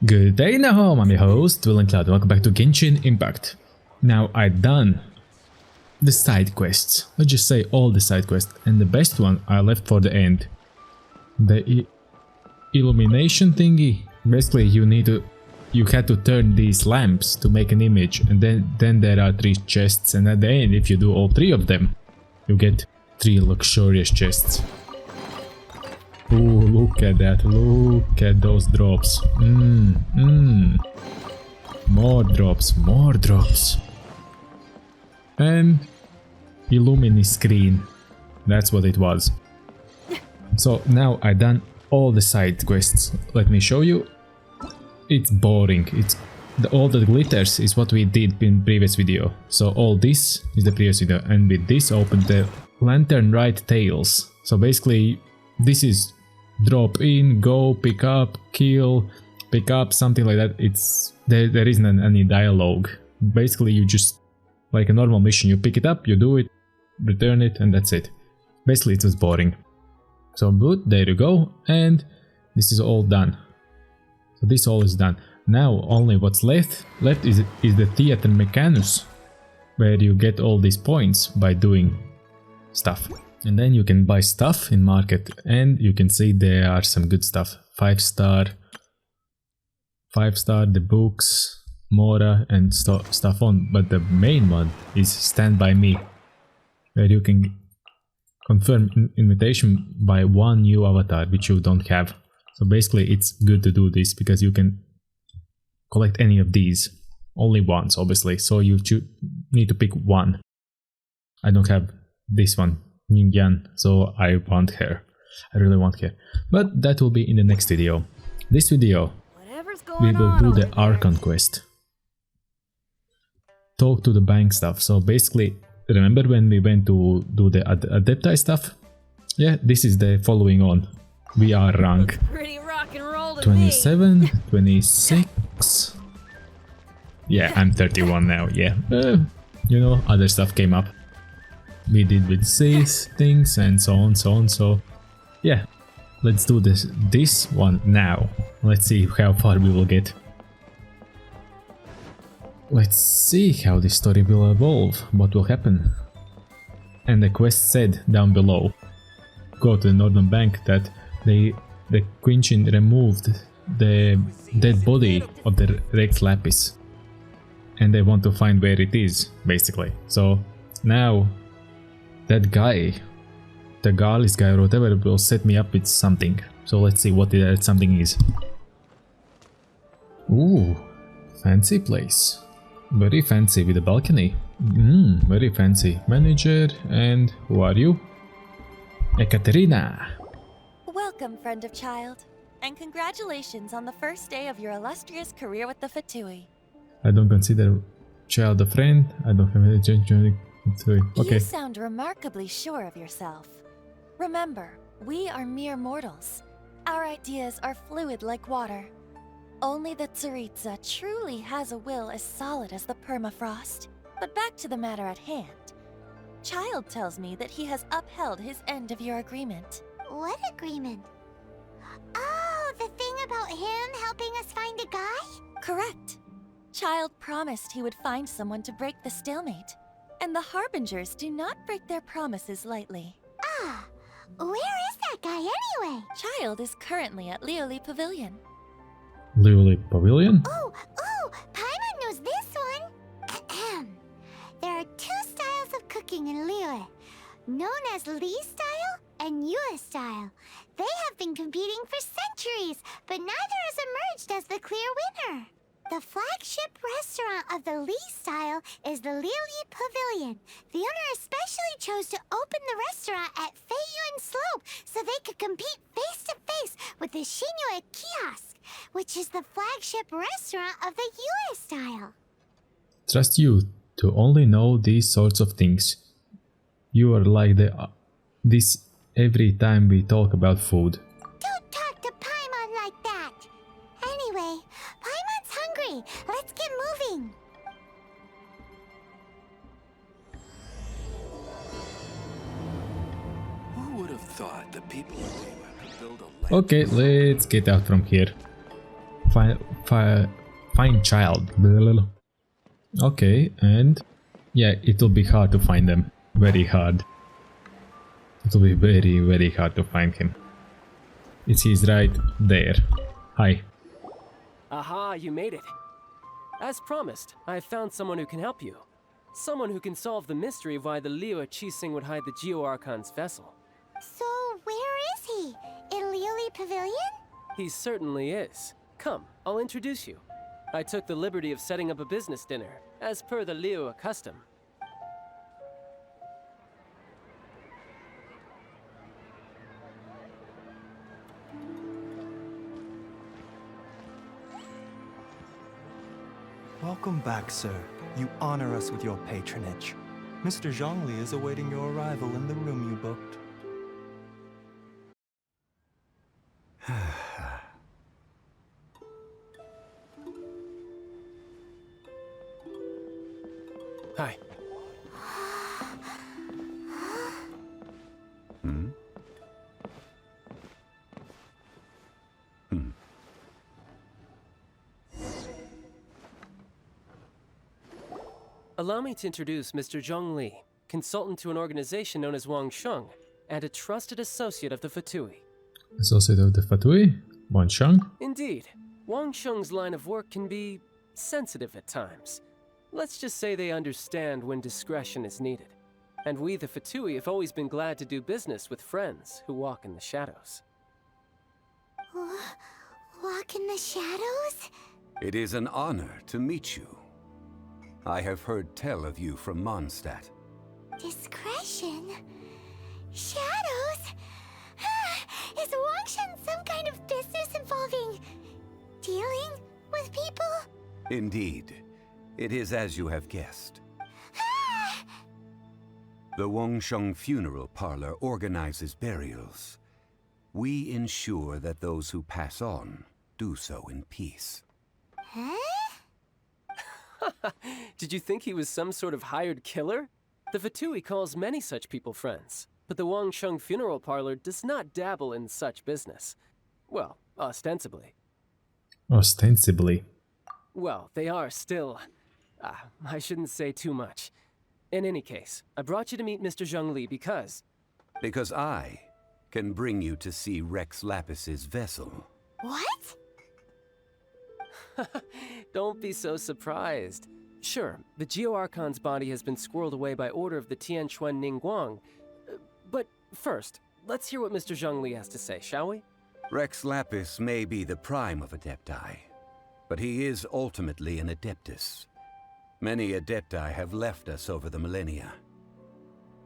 Good day Nahom, I'm your host, VillainCloud. Welcome back to Genshin Impact. Now I've done the side quests. Let's just say all the side quests, and the best one I left for the end. The illumination thingy. Basically you had to turn these lamps to make an image, and then there are 3 chests, and at the end if you do all 3 of them, you get 3 luxurious chests. Ooh, look at that, look at those drops. More drops, more drops. And Illumini screen. That's what it was. So now I've done all the side quests. Let me show you. It's boring. All the glitters is what we did in previous video. So all this is the previous video, and with this open the lantern right tails. So basically this is drop in, go, pick up, kill, pick up, something like that. There isn't any dialogue. Basically you just, like a normal mission, you pick it up, you do it, return it, and that's it. Basically it was boring. So good, there you go, and this is all done. So this all is done. Now only what's left is the Theater Mechanus, where you get all these points by doing stuff. And then you can buy stuff in market, and you can see there are some good stuff. 5-star, the books, Mora, and stuff on. But the main one is Stand By Me, where you can confirm invitation by 1 new avatar, which you don't have. So basically it's good to do this, because you can collect any of these. Only once, obviously, so you need to pick one. I don't have this one. Ningyan, so I want her. I really want her. But that will be in the next video. This video, we will do the Arcon Quest. Talk to the bank stuff. So basically, remember when we went to do the Adepti stuff? Yeah, this is the following on. We are rank 27, 26. Yeah, I'm 31 now, yeah. You know, other stuff came up. We did with these things and so on, so yeah, let's do this one now. Let's see how far we will get. Let's see how this story will evolve, what will happen. And the quest said down below, go to the northern bank, that the Genshin removed the dead body of the Rex Lapis, and they want to find where it is, basically. So now that guy, the Galis guy or whatever, will set me up with something. So let's see what that something is. Ooh, fancy place. Very fancy with a balcony. Very fancy. Manager, and who are you? Ekaterina. Welcome, friend of child, and congratulations on the first day of your illustrious career with the Fatui. I don't consider child a friend. I don't have any genuine. Okay. You sound remarkably sure of yourself. Remember, we are mere mortals. Our ideas are fluid like water. Only the Tsaritsa truly has a will as solid as the permafrost. But back to the matter at hand. Child tells me that he has upheld his end of your agreement. What agreement? Oh, the thing about him helping us find a guy? Correct. Child promised he would find someone to break the stalemate. And the Harbingers do not break their promises lightly. Ah, where is that guy anyway? Child is currently at Lioli Pavilion. Lioli Pavilion? Oh, Paimon knows this one. There are 2 styles of cooking in Lioli, known as Li style and Yue style. They have been competing for centuries, but neither has emerged as the clear winner. The flagship restaurant of the Li style is the Lioli Pavilion. The owner especially chose to open the restaurant at Feiyuan Slope so they could compete face-to-face with the Shinue Kiosk, which is the flagship restaurant of the Yue style. Trust you to only know these sorts of things. You are like this every time we talk about food. Don't talk to Paimon like that. Anyway, Paimon's hungry. Let's get moving. Who would have thought that people would build a Okay, let's get out from here. find child. Okay, and yeah, it'll be hard to find them. Very hard. It'll be very, very hard to find him. He's right there. Hi. Aha, you made it. As promised, I have found someone who can help you. Someone who can solve the mystery of why the Liyue Qixing would hide the Geo-Archon's vessel. So, where is he? In Lioli Pavilion? He certainly is. Come, I'll introduce you. I took the liberty of setting up a business dinner, as per the Liyue custom. Welcome back, sir. You honor us with your patronage. Mr. Zhongli is awaiting your arrival in the room you booked. Hi. Allow me to introduce Mr. Zhong Li, consultant to an organization known as Wang Sheng, and a trusted associate of the Fatui. Associate of the Fatui? Wang Sheng? Indeed. Wang Sheng's line of work can be sensitive at times. Let's just say they understand when discretion is needed. And we, the Fatui, have always been glad to do business with friends who walk in the shadows. Walk in the shadows? It is an honor to meet you. I have heard tell of you from Mondstadt. Discretion? Shadows? Is Wangshan some kind of business involving dealing with people? Indeed. It is as you have guessed. The Wangsheng Funeral Parlor organizes burials. We ensure that those who pass on do so in peace. Huh? Did you think he was some sort of hired killer? The Fatui calls many such people friends, but the Wangsheng Funeral Parlor does not dabble in such business. Well, ostensibly. Ostensibly. Well, they are still... I shouldn't say too much. In any case, I brought you to meet Mr. Zhong Li because... Because I can bring you to see Rex Lapis's vessel. What? Don't be so surprised. Sure, the Geo-Archon's body has been squirreled away by order of the Tianquan Ningguang. But first, let's hear what Mr. Zhong Li has to say, shall we? Rex Lapis may be the prime of Adepti, but he is ultimately an Adeptus. Many Adepti have left us over the millennia.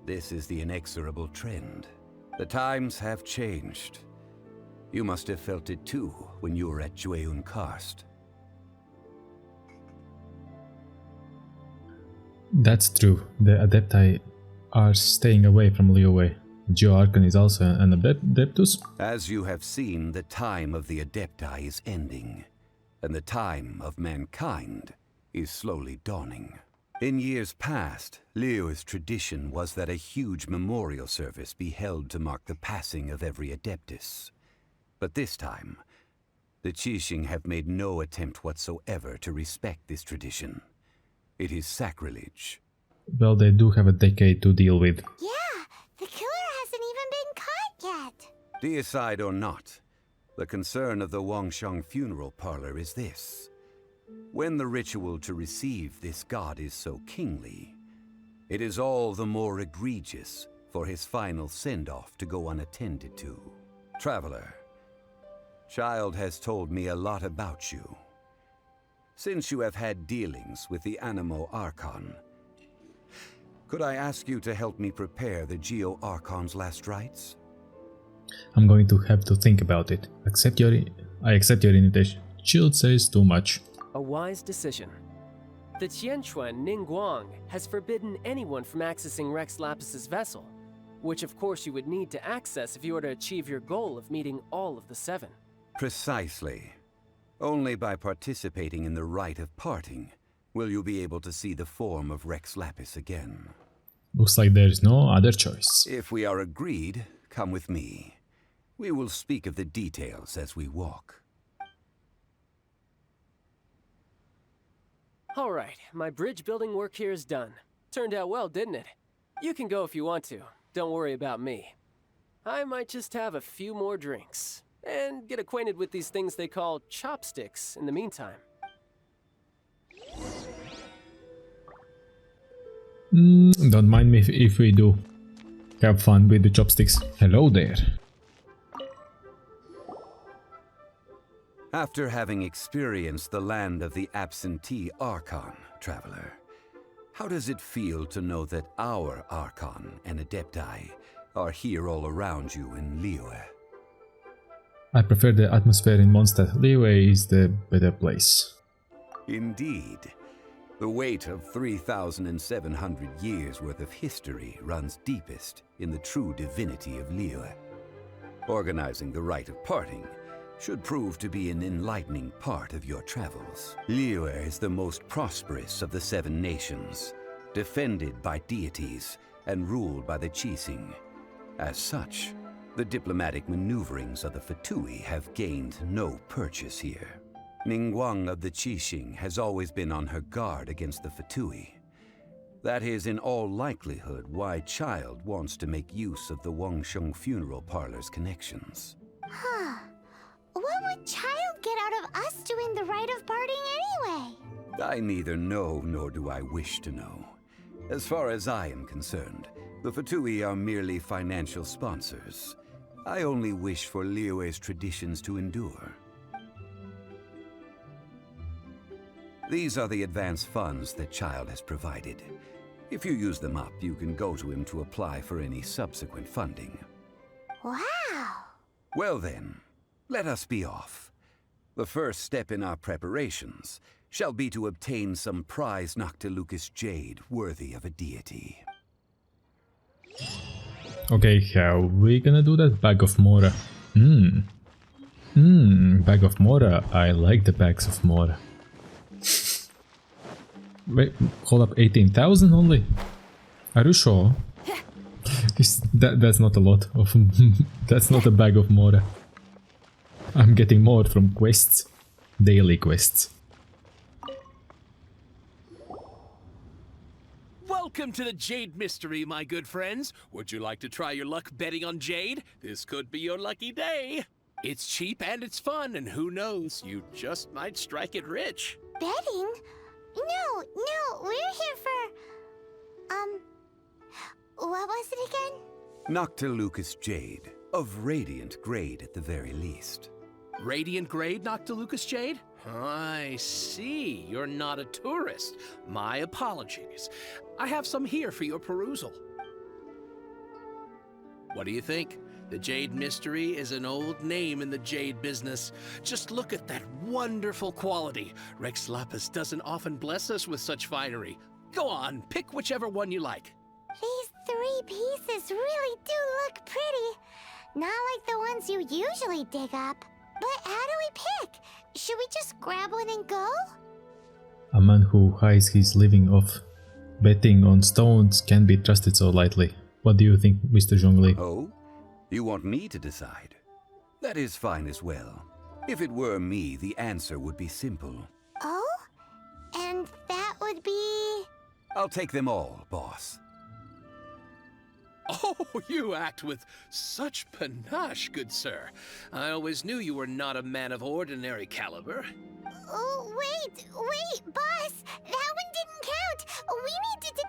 This is the inexorable trend. The times have changed. You must have felt it too when you were at Jueyun Karst. That's true. The Adepti are staying away from Liyue. Geo-Archon is also an Adeptus. As you have seen, the time of the Adepti is ending, and the time of mankind is slowly dawning. In years past, Liyue's tradition was that a huge memorial service be held to mark the passing of every Adeptus. But this time, the Qixing have made no attempt whatsoever to respect this tradition. It is sacrilege. Well, they do have a decade to deal with. Yeah, the killer hasn't even been caught yet. Deicide or not, the concern of the Wangsheng Funeral Parlor is this. When the ritual to receive this god is so kingly, it is all the more egregious for his final send-off to go unattended to. Traveler, Child has told me a lot about you. Since you have had dealings with the Animo Archon, could I ask you to help me prepare the Geo-Archon's last rites? I'm going to have to think about it. I accept your invitation. Shield says too much. A wise decision. The Tianquan Ningguang has forbidden anyone from accessing Rex Lapis's vessel, which of course you would need to access if you were to achieve your goal of meeting all of the seven. Precisely. Only by participating in the rite of parting will you be able to see the form of Rex Lapis again. Looks like there's no other choice. If we are agreed, come with me. We will speak of the details as we walk. Alright, my bridge building work here is done. Turned out well, didn't it? You can go if you want to. Don't worry about me. I might just have a few more drinks. And get acquainted with these things they call chopsticks in the meantime. Don't mind me if we do. Have fun with the chopsticks. Hello there. After having experienced the land of the absentee Arcon, traveler, how does it feel to know that our Archon and Adepti are here all around you in Liyue? I prefer the atmosphere in Mondstadt. Liyue is the better place. Indeed. The weight of 3,700 years worth of history runs deepest in the true divinity of Liyue. Organizing the rite of parting should prove to be an enlightening part of your travels. Liyue is the most prosperous of the 7 nations, defended by deities and ruled by the Qixing. As such, the diplomatic maneuverings of the Fatui have gained no purchase here. Ningguang of the Qixing has always been on her guard against the Fatui. That is in all likelihood why Child wants to make use of the Wangsheng funeral parlor's connections. Huh. What would Child get out of us doing the rite of parting anyway? I neither know nor do I wish to know. As far as I am concerned, the Fatui are merely financial sponsors. I only wish for Liyue's traditions to endure. These are the advance funds that Child has provided. If you use them up, you can go to him to apply for any subsequent funding. Wow! Well then, let us be off. The first step in our preparations shall be to obtain some prize Noctilucous jade worthy of a deity. Okay, how we gonna do that? Bag of Mora. Bag of Mora. I like the bags of Mora. Wait, hold up, 18,000 only? Are you sure? That's not a lot of... that's not a bag of Mora. I'm getting more from quests. Daily quests. Welcome to the Jade Mystery, my good friends. Would you like to try your luck betting on Jade? This could be your lucky day. It's cheap and it's fun, and who knows, you just might strike it rich. Betting? No, we're here for... what was it again? Noctilucous jade, of radiant grade at the very least. Radiant grade, Noctilucous Jade? I see. You're not a tourist. My apologies. I have some here for your perusal. What do you think? The Jade Mystery is an old name in the jade business. Just look at that wonderful quality. Rex Lapis doesn't often bless us with such finery. Go on, pick whichever one you like. These 3 pieces really do look pretty. Not like the ones you usually dig up. But how do we pick? Should we just grab one and go? A man who hides his living off betting on stones can't be trusted so lightly. What do you think, Mr. Zhongli? Oh? You want me to decide? That is fine as well. If it were me, the answer would be simple. Oh? And that would be... I'll take them all, boss. Oh, you act with such panache, good sir. I always knew you were not a man of ordinary caliber. Oh, wait, boss! That one didn't count! We need to...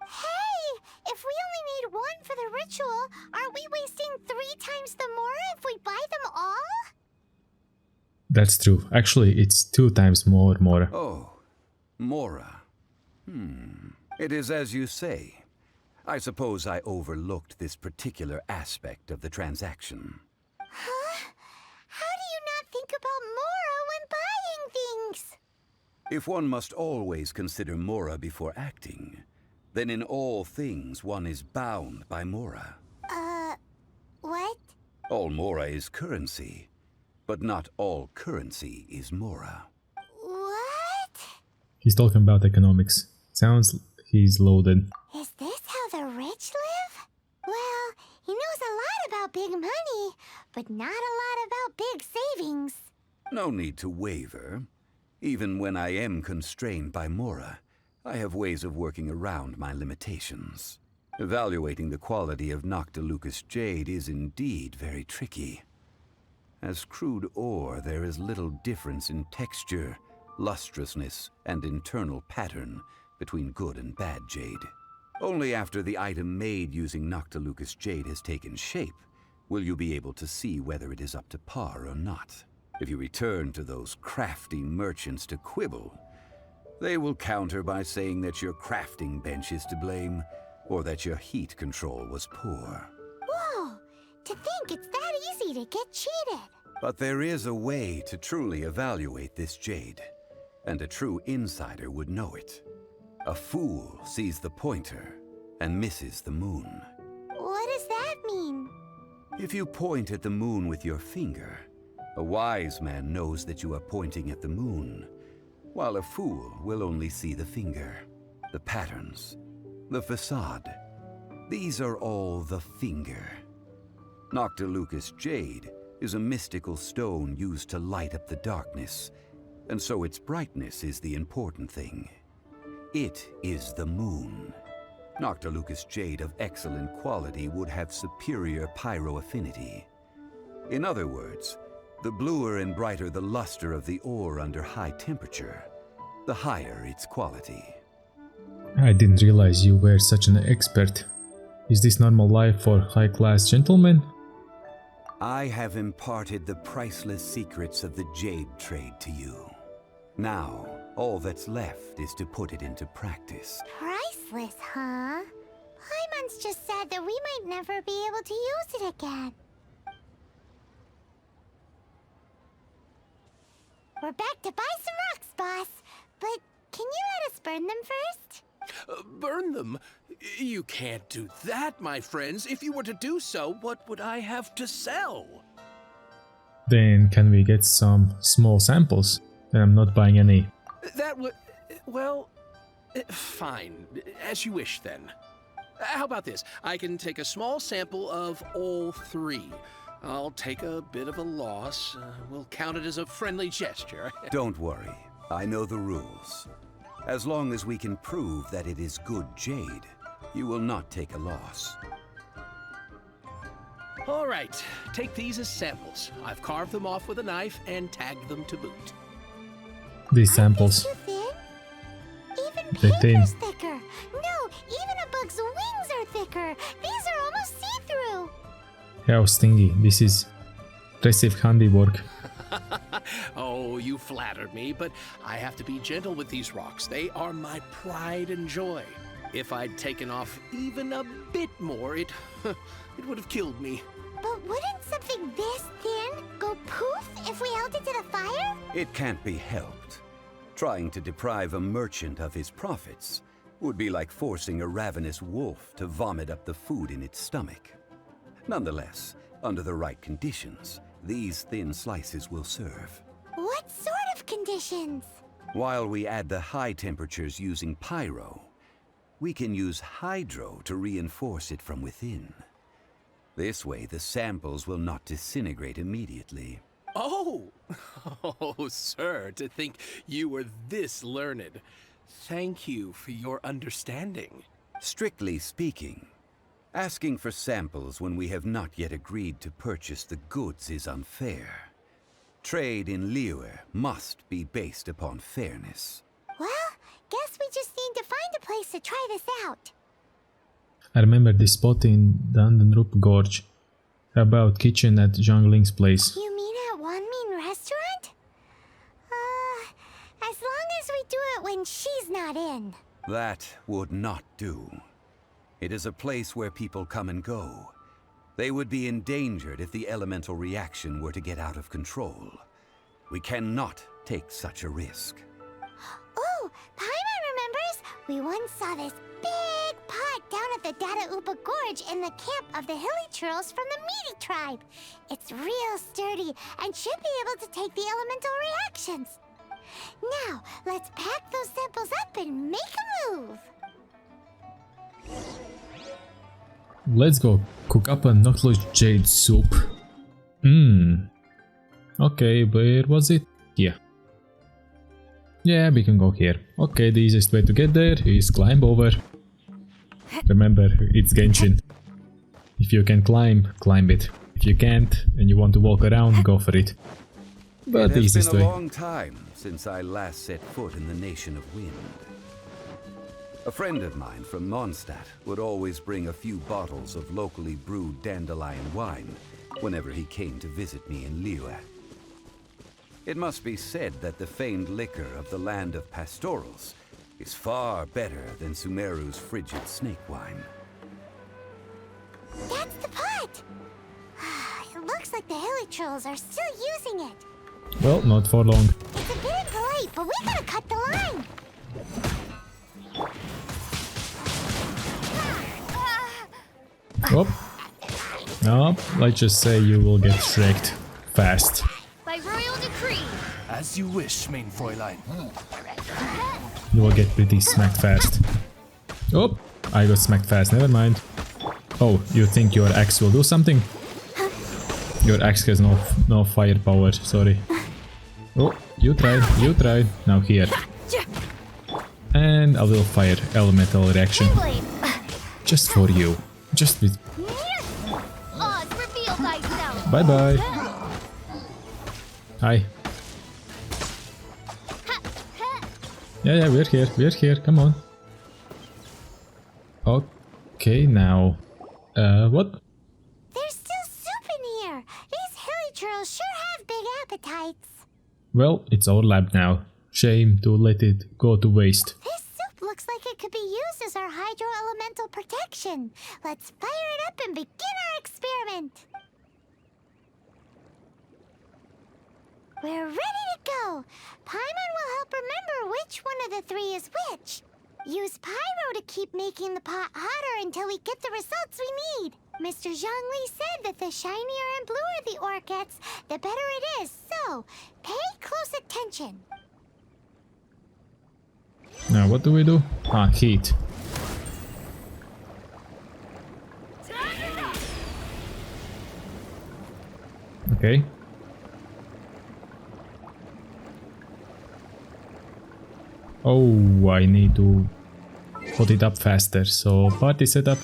Hey! If we only need one for the ritual, aren't we wasting 3 times the Mora if we buy them all? That's true. Actually, it's 2 times more Mora. Oh, Mora. It is as you say. I suppose I overlooked this particular aspect of the transaction. Huh? How do you not think about Mora when buying things? If one must always consider Mora before acting, then in all things one is bound by Mora. What? All Mora is currency, but not all currency is Mora. What? He's talking about economics. Sounds he's loaded. Is this how the rich live? Well, he knows a lot about big money, but not a lot about big savings. No need to waver. Even when I am constrained by Mora, I have ways of working around my limitations. Evaluating the quality of Noctilucous jade is indeed very tricky. As crude ore, there is little difference in texture, lustrousness, and internal pattern between good and bad jade. Only after the item made using Noctilucous jade has taken shape will you be able to see whether it is up to par or not. If you return to those crafty merchants to quibble, they will counter by saying that your crafting bench is to blame, or that your heat control was poor. Whoa! To think it's that easy to get cheated! But there is a way to truly evaluate this jade, and a true insider would know it. A fool sees the pointer and misses the moon. What does that mean? If you point at the moon with your finger, a wise man knows that you are pointing at the moon, while a fool will only see the finger, the patterns, the facade. These are all the finger. Noctilucous jade is a mystical stone used to light up the darkness, and so its brightness is the important thing. It is the moon. Noctilucous jade of excellent quality would have superior pyro affinity. In other words, the bluer and brighter the luster of the ore under high temperature, the higher its quality. I didn't realize you were such an expert. Is this normal life for high-class gentlemen? I have imparted the priceless secrets of the jade trade to you. Now, all that's left is to put it into practice. Priceless, huh? Paimon's just said that we might never be able to use it again. We're back to buy some rocks, boss. But can you let us burn them first? Burn them? You can't do that, my friends. If you were to do so, what would I have to sell? Then can we get some small samples? Then I'm not buying any. That would... well... fine. As you wish, then. How about this? I can take a small sample of all three. I'll take a bit of a loss. We'll count it as a friendly gesture. Don't worry. I know the rules. As long as we can prove that it is good jade, you will not take a loss. All right. Take these as samples. I've carved them off with a knife and tagged them to boot. These samples. Too thin? Even They're thin. paper's thicker. No, even a bug's wings are thicker. These are almost see-through. How stingy. This is impressive handiwork. Oh, you flattered me, but I have to be gentle with these rocks. They are my pride and joy. If I'd taken off even a bit more, it would have killed me. But wouldn't something this thin go poof if we held it to the fire? It can't be helped. Trying to deprive a merchant of his profits would be like forcing a ravenous wolf to vomit up the food in its stomach. Nonetheless, under the right conditions, these thin slices will serve. What sort of conditions? While we add the high temperatures using pyro, we can use hydro to reinforce it from within. This way, the samples will not disintegrate immediately. Oh! Oh, sir, to think you were this learned. Thank you for your understanding. Strictly speaking, asking for samples when we have not yet agreed to purchase the goods is unfair. Trade in Liyue must be based upon fairness. Well, guess we just need to find a place to try this out. I remember this spot in the Dandenrup Gorge. How about kitchen at Zhang Ling's place? You mean at Wanmin Restaurant? As long as we do it when she's not in. That would not do. It is a place where people come and go. They would be endangered if the elemental reaction were to get out of control. We cannot take such a risk. Oh, Paimon remembers! We once saw this big pot down at the Dada Upa Gorge in the camp of the Hilly Churls from the Meaty tribe. It's real sturdy and should be able to take the elemental reactions. Now, let's pack those samples up and make a move. Let's go cook up a Noctilucous jade soup. Okay, where was it? Here. Yeah, we can go here. Okay, the easiest way to get there is climb over. Remember, it's Genshin. If you can climb, climb it. If you can't, and you want to walk around, go for it. But the It has easiest been way. a long time since I last set foot in the Nation of Wind. A friend of mine from Mondstadt would always bring a few bottles of locally brewed dandelion wine whenever he came to visit me in Liyue. It must be said that the famed liquor of the land of pastorals is far better than Sumeru's frigid snake wine. That's the pot! It looks like the hilly trolls are still using it. Well, not for long. It's a bit impolite, but we gotta cut the line. Oh. No, let's just say you will get shreked fast. By royal decree. As you wish, main Fräulein. You will get pretty smacked fast. Oh, I got smacked fast, never mind. Oh, you think your axe will do something? Your axe has no firepower, sorry. Oh, you tried. Now here. And a little fire elemental reaction. Just for you. Just with... Oz, reveal thyself. Bye bye. Hi. Yeah, we're here, come on. Okay, now... what? There's still soup in here. These hilly trolls sure have big appetites. Well, it's our lab now. Shame to let it go to waste. This soup looks like it could be used as our hydro-elemental protection. Let's fire it up and begin our experiment. We're ready to go. Paimon will help remember which one of the three is which. Use pyro to keep making the pot hotter until we get the results we need. Mr. Zhongli said that the shinier and bluer the ore gets, the better it is. So, pay close attention. Now what do we do? Ah, heat. Okay. Oh, I need to put it up faster. So party setup.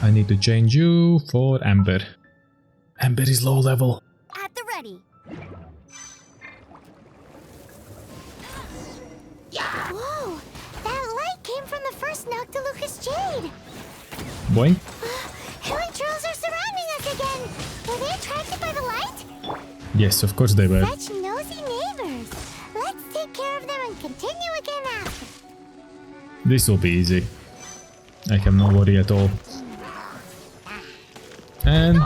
I need to change you for Amber. Amber is low level. At the ready. Whoa! That light came from the first Noctilucous Jade! Boing. Hilly trolls are surrounding us again! Were they attracted by the light? Yes, of course they were. Such nosy neighbors! Let's take care of them and continue again after. This will be easy. I have no worry at all. And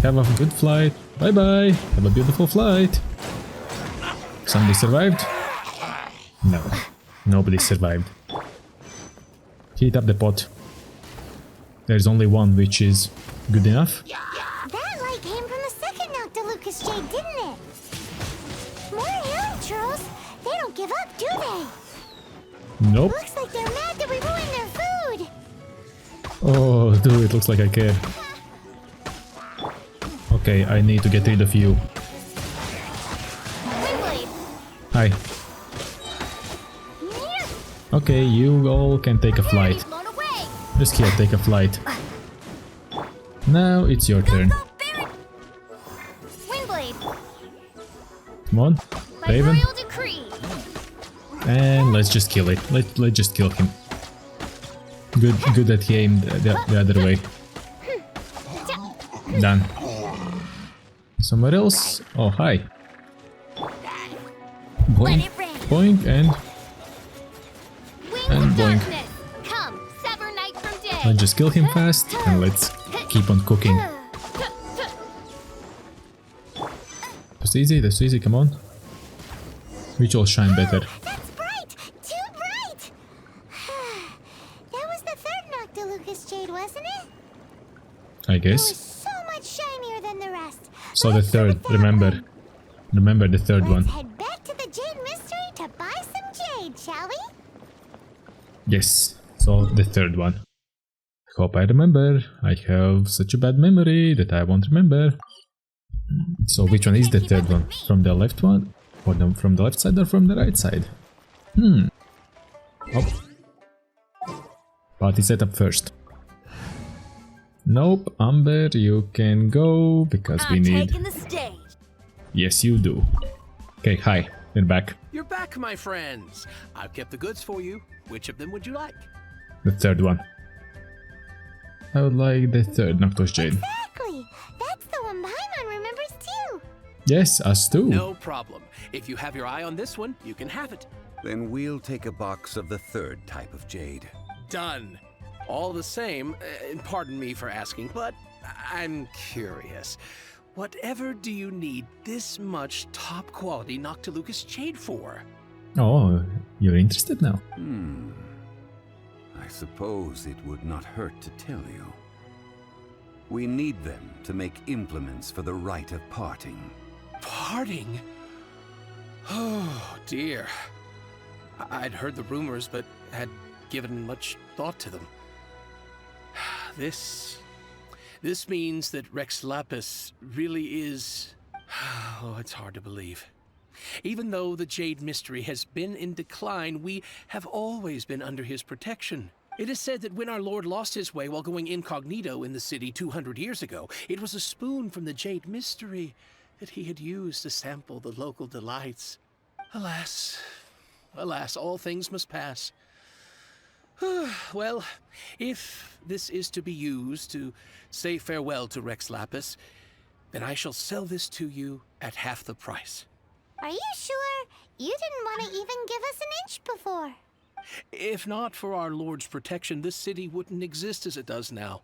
have a good flight. Bye bye. Have a beautiful flight. Somebody survived? No. Nobody survived. Heat up the pot. There's only one, which is good enough. That light came from the second Noctilucous Jade, didn't it? More hilly trolls! They don't give up, do they? Nope. Looks like they're mad that we ruined their food! Oh, dude, it looks like I care. Okay, I need to get rid of you. Windblade. Hi. Okay, you all can take a flight. Blown away. Just here, take a flight. Now it's your turn. Windblade. Come on, By Raven. royal decree. And let's just kill it. Let's just kill him. Good that he aimed the other way. Done. Somewhere else? Oh, hi. Boink, boink, and Wings of boink. darkness. Come, sever night from day. Let's just kill him fast, and let's keep on cooking. That's easy, come on. Which will shine better. That's bright! Too bright! That was the third Noctilucous Jade, wasn't it? I It was guess. so much shinier than the rest. So the Let's start third, with that remember. one. Remember the third one. Let's head back to the Jade Mystery to buy some jade, shall we? Yes, so the third one. Hope I remember. I have such a bad memory that I won't remember. So which one is the third one? From the left one? Or from the left side or from the right side? Oh. Party setup first. Nope, Amber, you can go because we need... taking the stage. Yes, you do. Okay, hi, we're back. You're back, my friends. I've kept the goods for you. Which of them would you like? The third one. I would like the third Noctos Jade. Exactly! That's the one Paimon remembers too! Yes, us too. No problem. If you have your eye on this one, you can have it. Then we'll take a box of the third type of jade. Done. All the same, pardon me for asking, but I'm curious. Whatever do you need this much top-quality Noctilucous jade for? Oh, you're interested now? I suppose it would not hurt to tell you. We need them to make implements for the rite of parting. Parting? Oh, dear. I'd heard the rumors, but had given much thought to them. This means that Rex Lapis really is... Oh, it's hard to believe. Even though the Jade Mystery has been in decline, we have always been under his protection. It is said that when our lord lost his way while going incognito in the city 200 years ago, it was a spoon from the Jade Mystery that he had used to sample the local delights. Alas, alas, all things must pass. Well, if this is to be used to say farewell to Rex Lapis, then I shall sell this to you at half the price. Are you sure? You didn't want to even give us an inch before. If not for our lord's protection, this city wouldn't exist as it does now.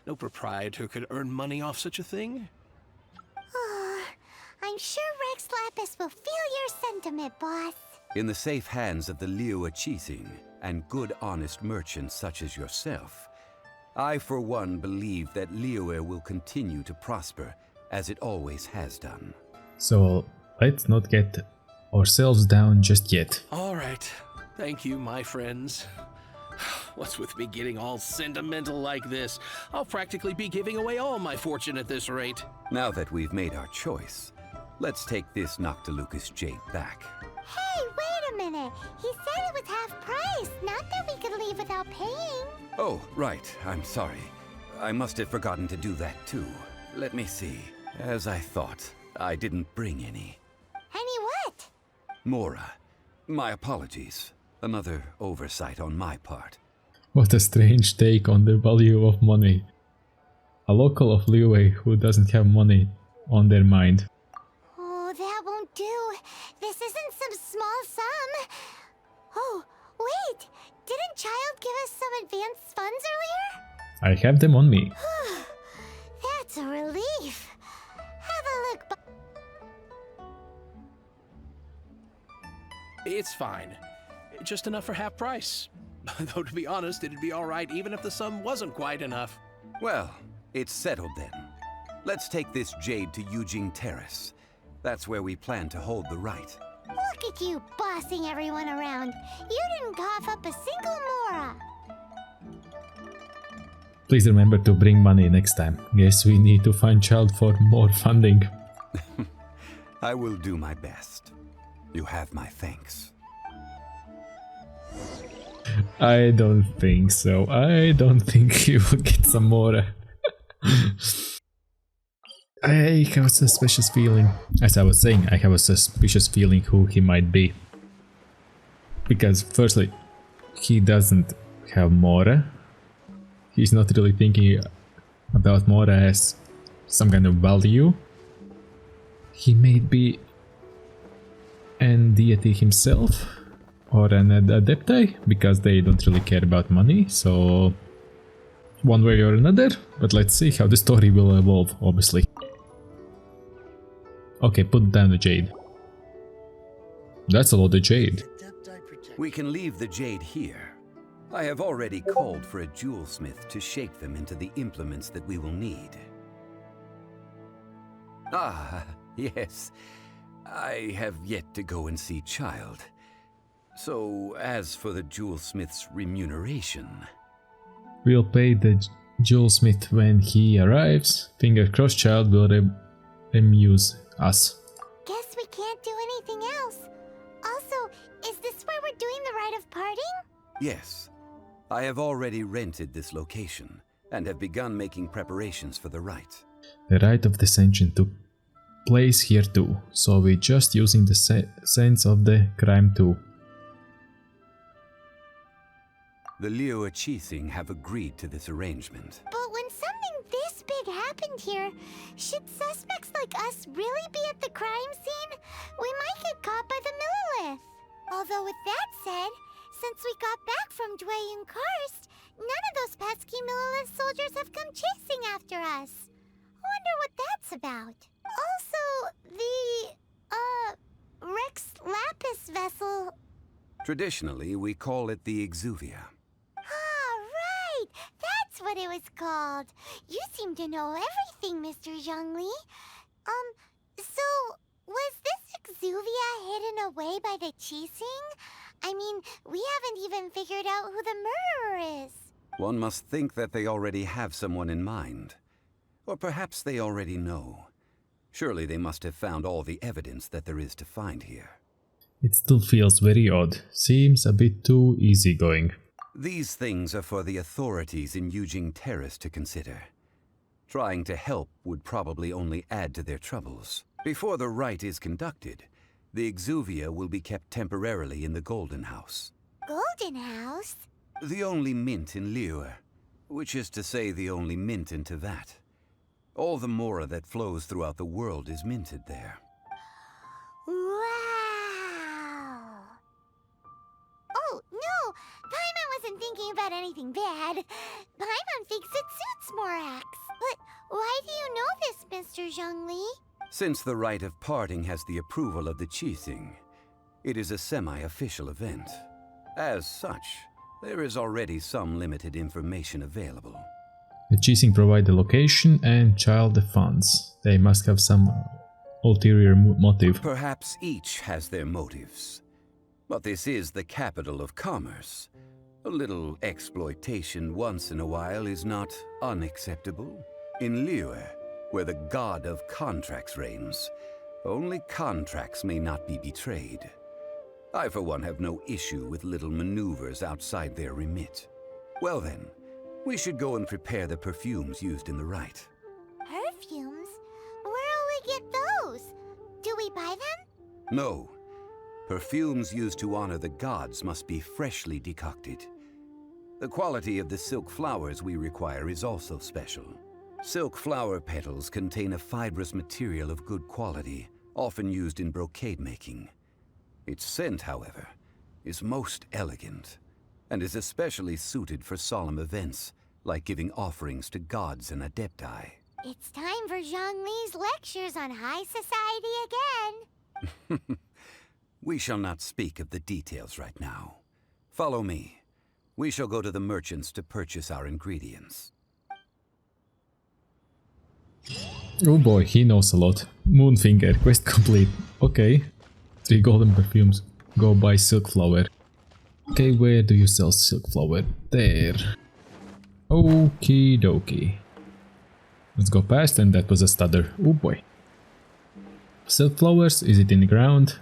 No proprietor could earn money off such a thing. I'm sure Rex Lapis will feel your sentiment, boss. In the safe hands of the Liua Chising and good honest merchants such as yourself, I for one believe that Liua will continue to prosper as it always has done. So let's not get ourselves down just yet. All right. Thank you, my friends. What's with me getting all sentimental like this? I'll practically be giving away all my fortune at this rate. Now that we've made our choice, let's take this Noctilucous jade back. Hey, wait a minute. He said it was half price, not that we could leave without paying. Oh, right. I'm sorry. I must have forgotten to do that too. Let me see. As I thought, I didn't bring any. Any what? Mora, my apologies. Another oversight on my part. What a strange take on the value of money. A local of Liyue who doesn't have money on their mind. Oh, that won't do. This isn't some small sum. Oh, wait. Didn't Child give us some advanced funds earlier? I have them on me. That's a relief. Have a look. It's fine. Just enough for half price. Though to be honest, it'd be alright even if the sum wasn't quite enough. Well, it's settled then. Let's take this jade to Yujing Terrace. That's where we plan to hold the rite. Look at you bossing everyone around. You didn't cough up a single mora. Please remember to bring money next time. Guess we need to find Child for more funding. I will do my best. You have my thanks. I don't think so. I don't think you will get some more. I have a suspicious feeling. As I was saying, I have a suspicious feeling who he might be. Because firstly, he doesn't have Mora. He's not really thinking about Mora as some kind of value. He may be an deity himself. Or an adepti, because they don't really care about money, so one way or another, but let's see how the story will evolve, obviously. Okay, put down the jade. That's a lot of jade. We can leave the jade here. I have already called for a jewelsmith to shape them into the implements that we will need. Ah, yes. I have yet to go and see Child. So, as for the jewelsmith's remuneration... We'll pay the jewelsmith when he arrives. Finger crossed, Child will amuse us. Guess we can't do anything else. Also, is this where we're doing the rite of parting? Yes. I have already rented this location and have begun making preparations for the rite. The rite of descension took place here too, so we're just using the sense of the crime too. The Liu Qixing have agreed to this arrangement. But when something this big happened here, should suspects like us really be at the crime scene? We might get caught by the Millilith. Although with that said, since we got back from Dwayne Karst, none of those pesky Millilith soldiers have come chasing after us. Wonder what that's about. Also, the Rex Lapis vessel. Traditionally, we call it the Exuvia. Ah, right! That's what it was called. You seem to know everything, Mr. Zhongli. So, was this Exuvia hidden away by the Qixing? I mean, we haven't even figured out who the murderer is. One must think that they already have someone in mind. Or perhaps they already know. Surely they must have found all the evidence that there is to find here. It still feels very odd. Seems a bit too easygoing. These things are for the authorities in Yujing Terrace to consider. Trying to help would probably only add to their troubles. Before the rite is conducted, the Exuvia will be kept temporarily in the Golden House. Golden House? The only mint in Liyue, which is to say the only mint in Teyvat. All the mora that flows throughout the world is minted there. Wow! Oh, no! Paimon wasn't thinking about anything bad. Paimon thinks it suits Morax. But why do you know this, Mr. Zhongli? Since the rite of parting has the approval of the Qixing, it is a semi-official event. As such, there is already some limited information available. The Qixing provide the location and child the funds. They must have some ulterior motive. Perhaps each has their motives. But this is the capital of commerce. A little exploitation once in a while is not unacceptable. In Liyue, where the god of contracts reigns, only contracts may not be betrayed. I for one have no issue with little maneuvers outside their remit. Well then, we should go and prepare the perfumes used in the rite. Perfumes? Where'll we get those? Do we buy them? No. Perfumes used to honor the gods must be freshly decocted. The quality of the silk flowers we require is also special. Silk flower petals contain a fibrous material of good quality, often used in brocade making. Its scent, however, is most elegant, and is especially suited for solemn events, like giving offerings to gods and adepti. It's time for Zhongli's lectures on high society again. We shall not speak of the details right now. Follow me. We shall go to the merchants to purchase our ingredients. Oh boy, he knows a lot. Moonfinger, quest complete. Okay. 3 golden perfumes. Go buy silk flower. Okay, where do you sell silk flower? There. Okie dokie. Let's go past, and that was a stutter. Oh boy. Silk flowers, is it in the ground?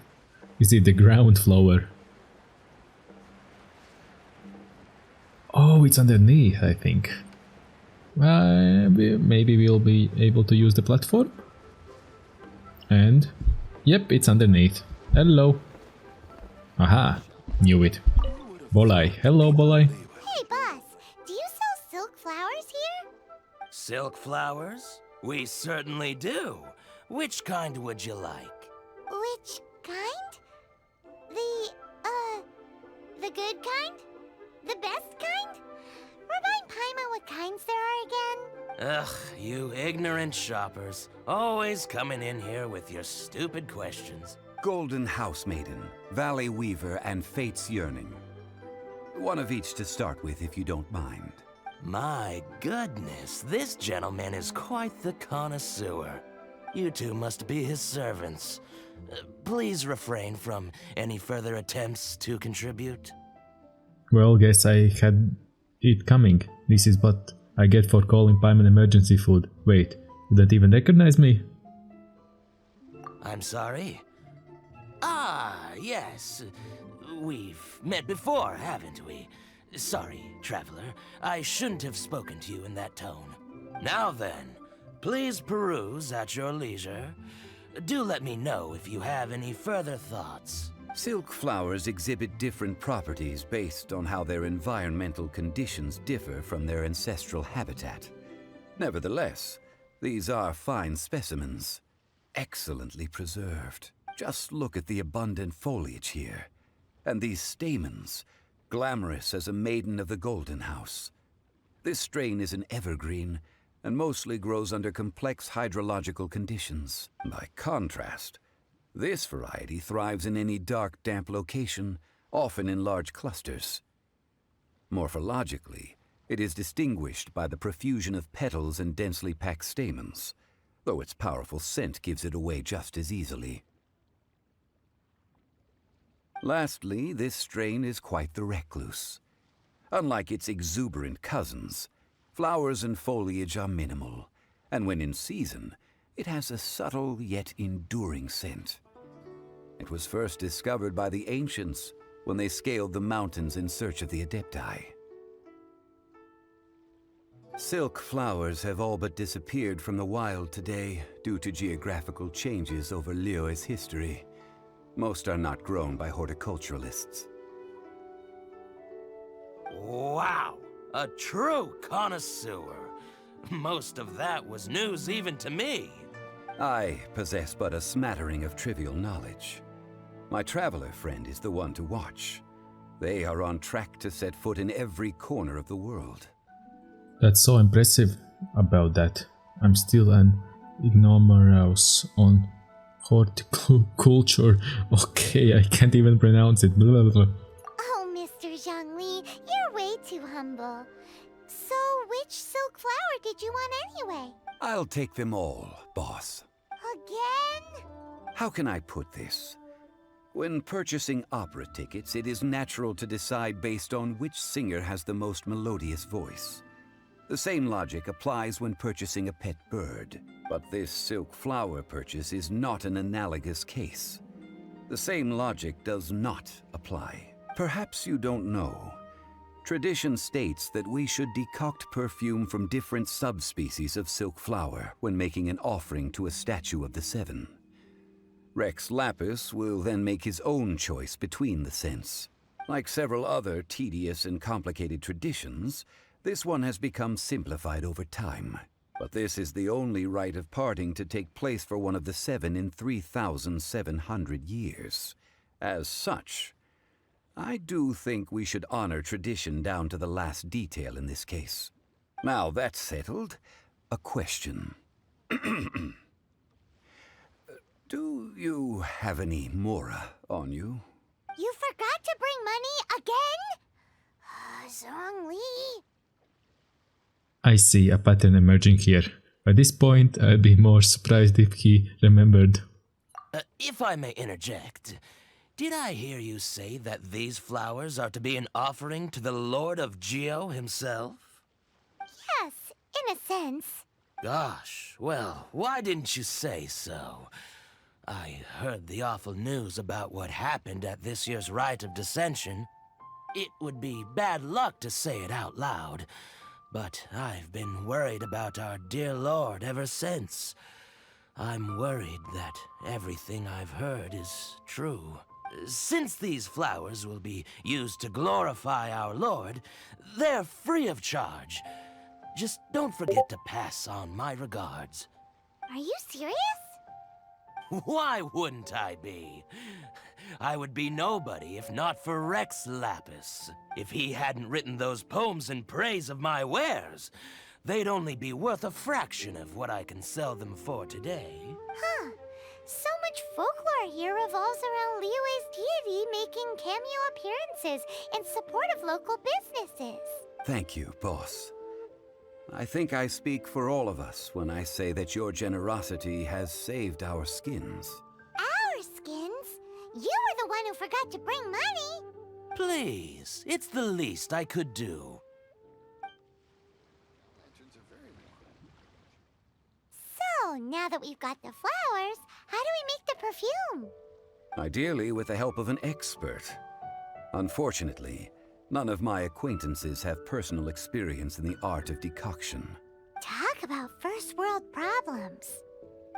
Is it the ground flower? Oh, it's underneath, I think. Maybe we'll be able to use the platform? And... yep, it's underneath. Hello. Aha, knew it. Bolai. Hello, Bolai. Hey, boss, do you sell silk flowers here? Silk flowers? We certainly do. Which kind would you like? Which kind? The good kind? The best kind? Remind Paimon what kinds there are again? Ugh, you ignorant shoppers. Always coming in here with your stupid questions. Golden House Maiden, Valley Weaver, and Fate's Yearning. One of each to start with, if you don't mind. My goodness, this gentleman is quite the connoisseur. You two must be his servants. Please refrain from any further attempts to contribute. Well, guess I had it coming. This is what I get for calling Paimon emergency food. Wait, you don't even recognize me? I'm sorry? Ah, yes. We've met before, haven't we? Sorry, traveler. I shouldn't have spoken to you in that tone. Now then, please peruse at your leisure. Do let me know if you have any further thoughts. Silk flowers exhibit different properties based on how their environmental conditions differ from their ancestral habitat. Nevertheless, these are fine specimens, excellently preserved. Just look at the abundant foliage here, and these stamens, glamorous as a maiden of the Golden House. This strain is an evergreen, and mostly grows under complex hydrological conditions. By contrast, this variety thrives in any dark, damp location, often in large clusters. Morphologically, it is distinguished by the profusion of petals and densely packed stamens, though its powerful scent gives it away just as easily. Lastly, this strain is quite the recluse. Unlike its exuberant cousins, flowers and foliage are minimal, and when in season, it has a subtle yet enduring scent. It was first discovered by the ancients when they scaled the mountains in search of the Adepti. Silk flowers have all but disappeared from the wild today due to geographical changes over Liyue's history. Most are not grown by horticulturalists. Wow! A true connoisseur. Most of that was news even to me. I possess but a smattering of trivial knowledge. My traveler friend is the one to watch. They are on track to set foot in every corner of the world. That's so impressive about that. I'm still an ignoramus on horticulture. Okay, I can't even pronounce it. Blah, blah, blah. Oh, Mr. Zhongli, you're way too humble. So, which silk flower did you want anyway? I'll take them all, boss. Again? How can I put this? When purchasing opera tickets, it is natural to decide based on which singer has the most melodious voice. The same logic applies when purchasing a pet bird, but this silk flower purchase is not an analogous case. The same logic does not apply. Perhaps you don't know. Tradition states that we should decoct perfume from different subspecies of silk flower when making an offering to a statue of the seven. Rex Lapis will then make his own choice between the scents. Like several other tedious and complicated traditions, this one has become simplified over time. But this is the only rite of parting to take place for one of the seven in 3,700 years. As such, I do think we should honor tradition down to the last detail in this case. Now that's settled, a question. Do you have any Mora on you? You forgot to bring money again? Zhongli. I see a pattern emerging here. At this point, I'd be more surprised if he remembered. If I may interject, did I hear you say that these flowers are to be an offering to the Lord of Geo himself? Yes, in a sense. Gosh, well, why didn't you say so? I heard the awful news about what happened at this year's Rite of Dissension. It would be bad luck to say it out loud, but I've been worried about our dear Lord ever since. I'm worried that everything I've heard is true. Since these flowers will be used to glorify our Lord, they're free of charge. Just don't forget to pass on my regards. Are you serious? Why wouldn't I be? I would be nobody if not for Rex Lapis. If he hadn't written those poems in praise of my wares, they'd only be worth a fraction of what I can sell them for today. Huh. So much folklore here revolves around Liyue's deity making cameo appearances in support of local businesses. Thank you, boss. I think I speak for all of us when I say that your generosity has saved our skins. Our skins? You were the one who forgot to bring money. Please, it's the least I could do. So, now that we've got the flowers, how do we make the perfume? Ideally with the help of an expert. Unfortunately, none of my acquaintances have personal experience in the art of decoction. Talk about first world problems.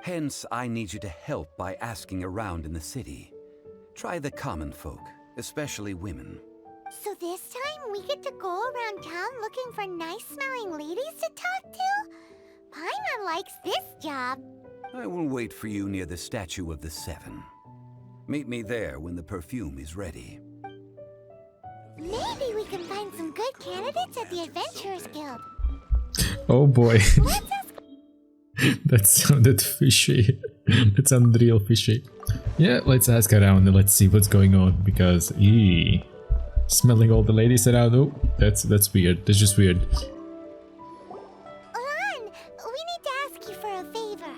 Hence, I need you to help by asking around in the city. Try the common folk, especially women. So this time we get to go around town looking for nice-smelling ladies to talk to? Paimon likes this job. I will wait for you near the Statue of the Seven. Meet me there when the perfume is ready. Maybe we can find some good candidates at the Adventurers Guild. Oh boy. Let's ask. That sounded fishy. That sounded real fishy. Yeah, let's ask around and let's see what's going on, because smelling all the ladies around. Oh, that's weird. That's just weird. Lan, we need to ask you for a favor.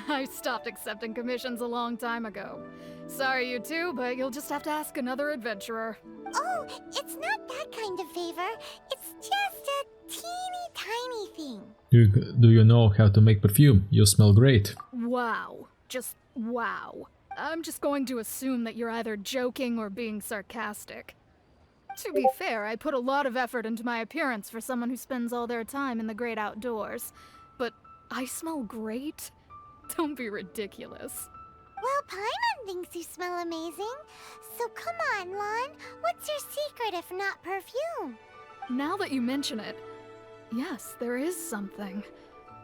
I stopped accepting commissions a long time ago. Sorry, you two, but you'll just have to ask another adventurer. Oh, it's not that kind of favor. It's just a teeny tiny thing. Do you know how to make perfume? You smell great. Wow. Just wow. I'm just going to assume that you're either joking or being sarcastic. To be fair, I put a lot of effort into my appearance for someone who spends all their time in the great outdoors. But I smell great? Don't be ridiculous. Well, Paimon thinks you smell amazing. So come on, Lan. What's your secret if not perfume? Now that you mention it, yes, there is something.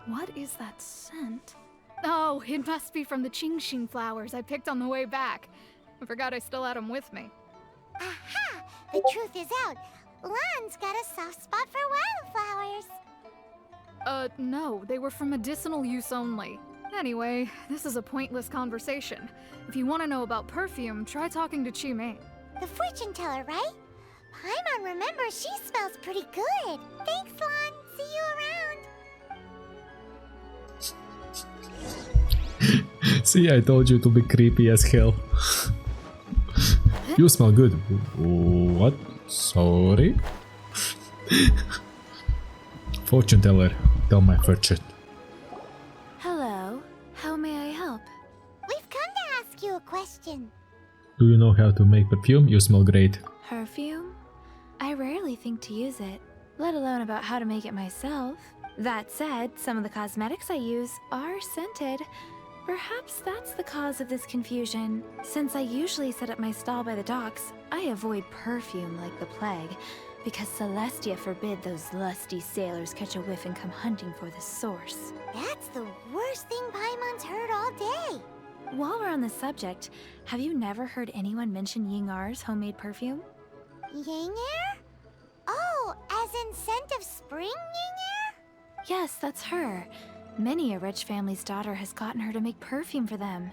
What is that scent? Oh, it must be from the Genshin flowers I picked on the way back. I forgot I still had them with me. Aha! The truth is out. Lan's got a soft spot for wildflowers. No, they were for medicinal use only. Anyway, this is a pointless conversation. If you want to know about perfume, try talking to Chi-Mei. The fortune teller, right? Paimon remembers she smells pretty good. Thanks, Lan. See you around. See, I told you to be creepy as hell. You smell good. What? Sorry? Fortune teller, tell my fortune. Hello, how may I help? We've come to ask you a question. Do you know how to make perfume? You smell great. Perfume? I rarely think to use it, let alone about how to make it myself. That said, some of the cosmetics I use are scented. Perhaps that's the cause of this confusion. Since I usually set up my stall by the docks, I avoid perfume like the plague, because Celestia forbid those lusty sailors catch a whiff and come hunting for the source. That's the worst thing Paimon's heard all day. While we're on the subject, have you never heard anyone mention Ying-Ar's homemade perfume? Ying-Er? Oh, as in scent of spring Ying-Er? Yes, that's her. Many a rich family's daughter has gotten her to make perfume for them.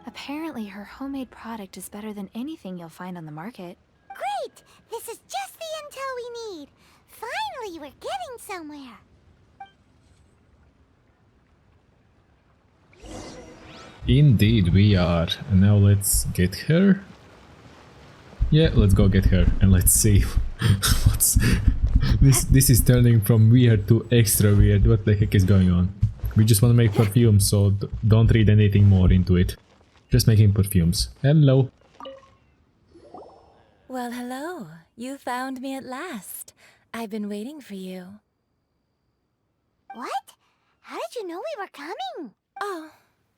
Apparently, her homemade product is better than anything you'll find on the market. Great! This is just the intel we need. Finally, we're getting somewhere. Indeed, we are. And now let's get her. Yeah, let's go get her and let's see what's this is turning from weird to extra weird. What the heck is going on? We just want to make perfume, so don't read anything more into it. Just making perfumes. Hello. Well, hello. You found me at last. I've been waiting for you. What? How did you know we were coming? Oh,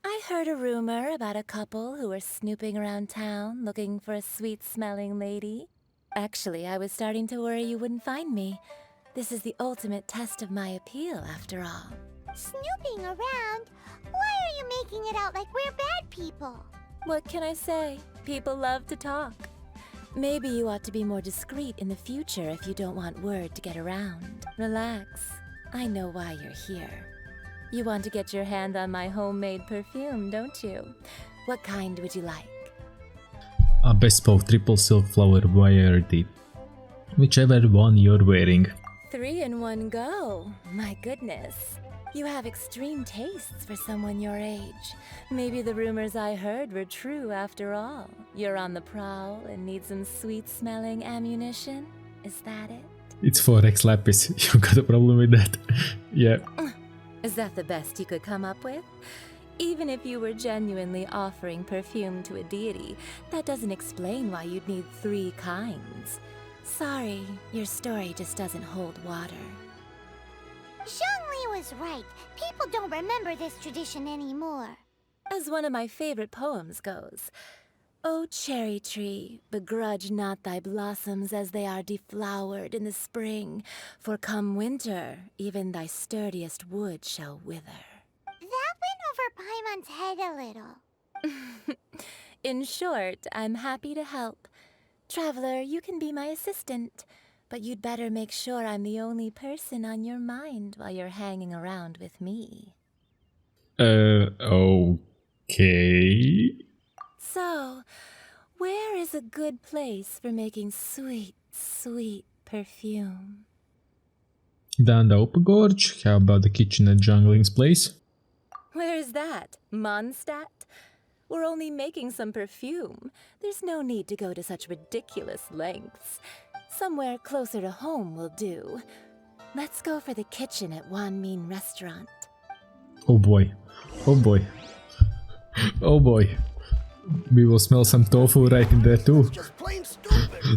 I heard a rumor about a couple who were snooping around town looking for a sweet-smelling lady. Actually, I was starting to worry you wouldn't find me. This is the ultimate test of my appeal, after all. Snooping around? Why are you making it out like we're bad people? What can I say? People love to talk. Maybe you ought to be more discreet in the future if you don't want word to get around. Relax. I know why you're here. You want to get your hand on my homemade perfume, don't you? What kind would you like? A bespoke triple silk flower variety. Whichever one you're wearing. 3 in one go. My goodness. You have extreme tastes for someone your age. Maybe the rumors I heard were true after all. You're on the prowl and need some sweet-smelling ammunition? Is that it? It's for Rex Lapis. You got a problem with that? Yeah. Is that the best you could come up with? Even if you were genuinely offering perfume to a deity, that doesn't explain why you'd need 3 kinds. Sorry, your story just doesn't hold water. Zhongli was right. People don't remember this tradition anymore. As one of my favorite poems goes, "O cherry tree, begrudge not thy blossoms as they are deflowered in the spring, for come winter, even thy sturdiest wood shall wither." That went over Paimon's head a little. In short, I'm happy to help. Traveler, you can be my assistant, but you'd better make sure I'm the only person on your mind while you're hanging around with me. Okay. So, where is a good place for making sweet, sweet perfume? Down the upper gorge. How about the kitchen at Jungling's place? Where is that? Mondstadt? We're only making some perfume. There's no need to go to such ridiculous lengths. Somewhere closer to home will do. Let's go for the kitchen at Wan Min Restaurant. Oh boy. Oh boy. Oh boy. We will smell some tofu right in there too.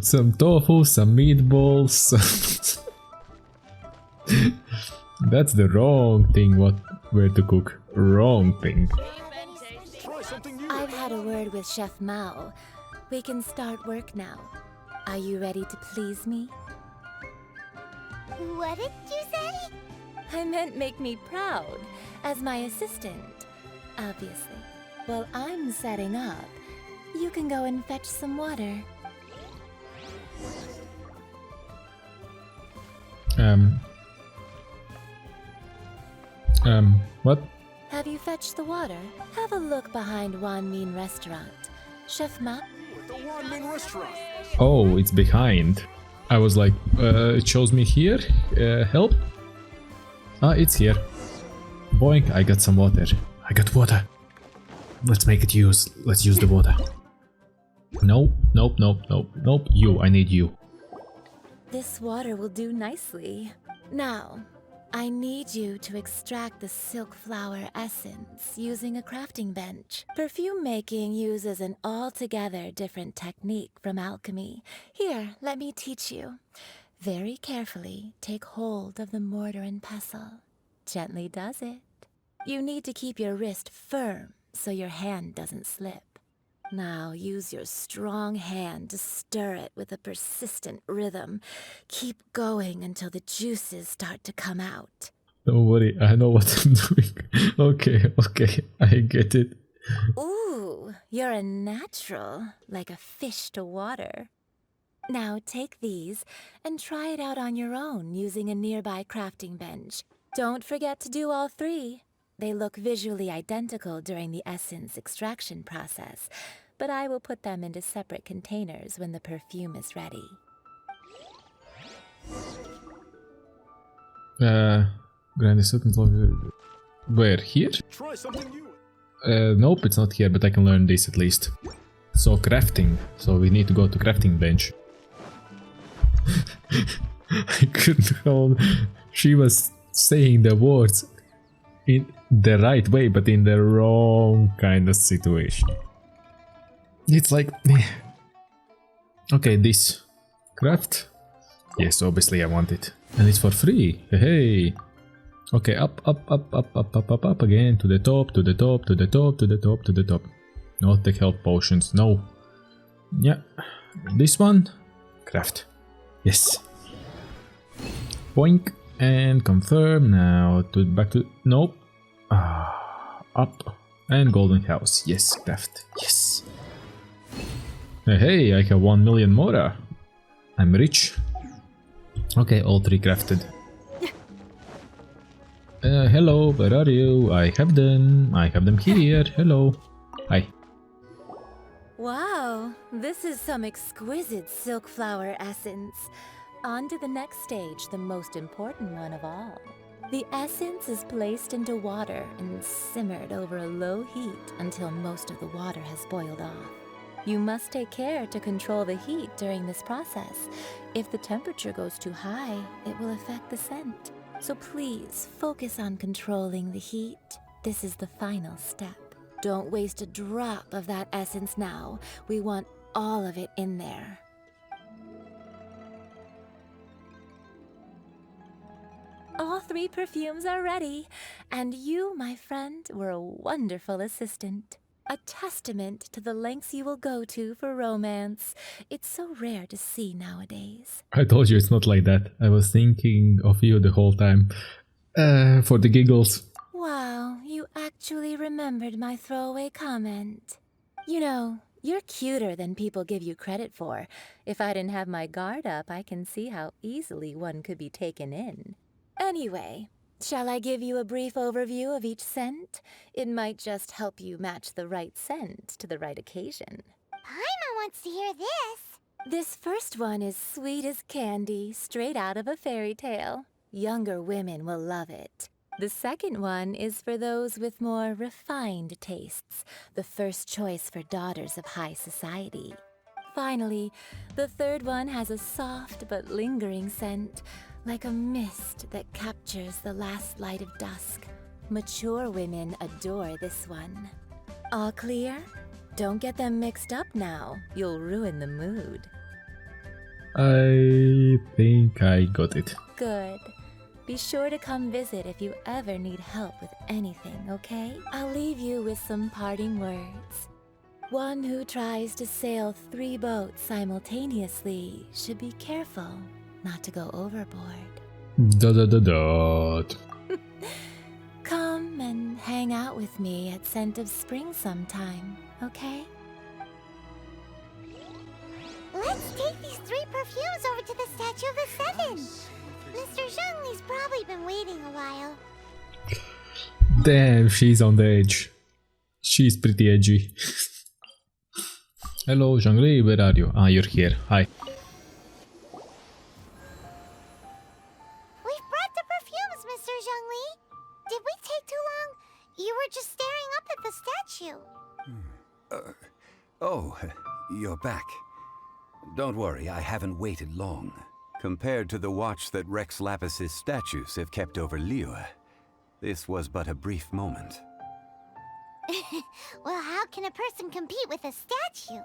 Some tofu, some meatballs. That's the wrong thing where to cook. Wrong thing. I've had a word with Chef Mao. We can start work now. Are you ready to please me? What did you say? I meant make me proud, as my assistant, obviously. While I'm setting up, you can go and fetch some water. What? Have you fetched the water? Have a look behind Wan Min Restaurant. Chef Ma? The Wan Min Restaurant. Oh, it's behind. I was like, it shows me here. Help? Ah, it's here. Boink, I got some water. I got water. Let's make it use. Let's use the water. Nope, nope, nope, nope, nope. You, I need you. This water will do nicely. Now, I need you to extract the silk flower essence using a crafting bench. Perfume making uses an altogether different technique from alchemy. Here, let me teach you. Very carefully, take hold of the mortar and pestle. Gently does it. You need to keep your wrist firm so your hand doesn't slip. Now use your strong hand to stir it with a persistent rhythm. Keep going until the juices start to come out. Don't worry, I know what I'm doing. Okay, I get it. Ooh, you're a natural, like a fish to water. Now take these and try it out on your own using a nearby crafting bench. Don't forget to do all 3. They look visually identical during the essence extraction process, but I will put them into separate containers when the perfume is ready. Grant a certain level. Where? Here? Try something new. Nope, it's not here, but I can learn this at least. So crafting. So we need to go to crafting bench. I couldn't hold. She was saying the words in the right way, but in the wrong kind of situation. It's like... Okay, this. Craft? Yes, obviously I want it. And it's for free. Hey. Okay, up again. To the top, to the top, to the top, to the top, to the top. Not take health potions, no. Yeah. This one. Craft. Yes. Boink. And confirm. Now back to... Nope. Up. And golden house. Yes, craft. Yes. Hey, I have 1 million more. I'm rich. Okay, all 3 crafted. Hello, where are you? I have them. I have them here. Hello. Hi. Wow, this is some exquisite silk flower essence. On to the next stage, the most important one of all. The essence is placed into water and simmered over a low heat until most of the water has boiled off. You must take care to control the heat during this process. If the temperature goes too high, it will affect the scent. So please focus on controlling the heat. this is the final step. Don't waste a drop of that essence now. We want all of it in there. All 3 perfumes are ready, and you, my friend, were a wonderful assistant. A testament to the lengths you will go to for romance. It's so rare to see nowadays. I told you it's not like that. I was thinking of you the whole time. For the giggles. Wow, you actually remembered my throwaway comment. You know, you're cuter than people give you credit for. If I didn't have my guard up, I can see how easily one could be taken in. Anyway, shall I give you a brief overview of each scent? It might just help you match the right scent to the right occasion. Paimon wants to hear this. This first one is sweet as candy, straight out of a fairy tale. Younger women will love it. The second one is for those with more refined tastes, the first choice for daughters of high society. Finally, the third one has a soft but lingering scent, like a mist that captures the last light of dusk. Mature women adore this one. All clear? Don't get them mixed up now. You'll ruin the mood. I think I got it. Good. Be sure to come visit if you ever need help with anything, okay? I'll leave you with some parting words. One who tries to sail 3 boats simultaneously should be careful not to go overboard. Dot. Come and hang out with me at Scent of Spring sometime, okay? Let's take these 3 perfumes over to the Statue of the Seven. Mr. Zhongli's probably been waiting a while. Damn, she's on the edge. She's pretty edgy. Hello, Zhongli, where are you? Ah, you're here. Hi. We've brought the perfumes, Mr. Zhongli. Did we take too long? You were just staring up at the statue. Oh, you're back. Don't worry, I haven't waited long. Compared to the watch that Rex Lapis's statues have kept over Liyue, this was but a brief moment. Well, how can a person compete with a statue?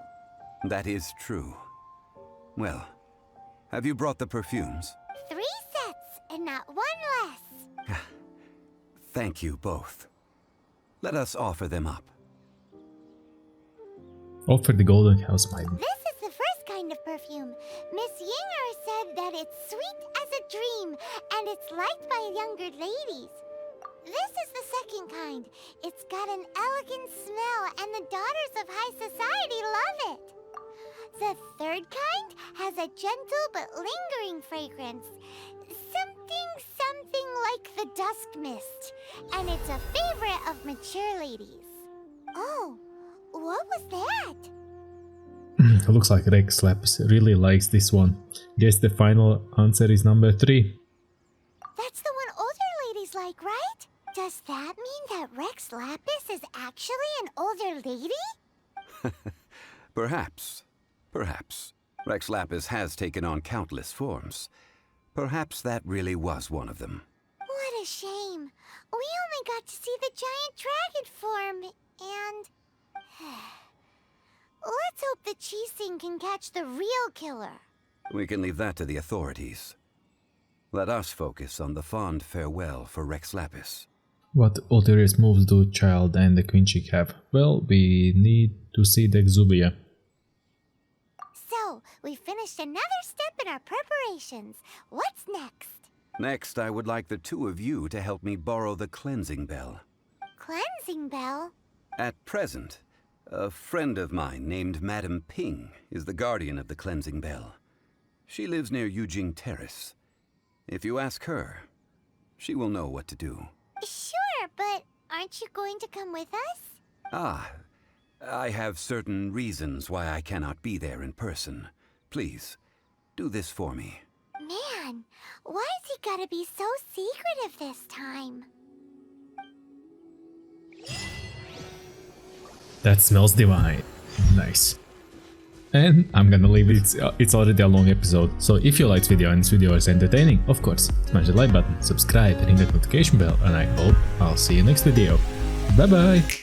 That is true. Well, have you brought the perfumes? 3 sets, and not 1 less. Thank you both. Let us offer them up. Offer the golden house, my... This is the first kind of perfume. Miss Yinger said that it's sweet as a dream, and it's liked by younger ladies. This is the second kind. It's got an elegant smell, and the daughters of high society love it. The third kind has a gentle but lingering fragrance. Something like the dusk mist. And it's a favorite of mature ladies. Oh, what was that? Looks like Rex Lapis really likes this one. Guess the final answer is number 3. That's the one older ladies like, right? Does that mean that Rex Lapis is actually an older lady? Perhaps. Perhaps. Rex Lapis has taken on countless forms. Perhaps that really was one of them. What a shame. We only got to see the giant dragon form, and... Let's hope the Qixing can catch the real killer. We can leave that to the authorities. Let us focus on the fond farewell for Rex Lapis. What ulterior moves do Child and the Queen Chick have? Well, we need to see the Exubia. So, we finished another step in our preparations. What's next? Next, I would like the 2 of you to help me borrow the cleansing bell. Cleansing bell? At present, a friend of mine named Madame Ping is the guardian of the cleansing bell. She lives near Yujing Terrace. If you ask her, she will know what to do. Sure, but aren't you going to come with us? Ah, I have certain reasons why I cannot be there in person. Please, do this for me. Man, why has he gotta be so secretive this time? That smells divine. Nice. And I'm gonna leave it. It's already a long episode, so if you liked this video and this video is entertaining, of course, smash the like button, subscribe, ring that notification bell, and I hope I'll see you next video. Bye bye.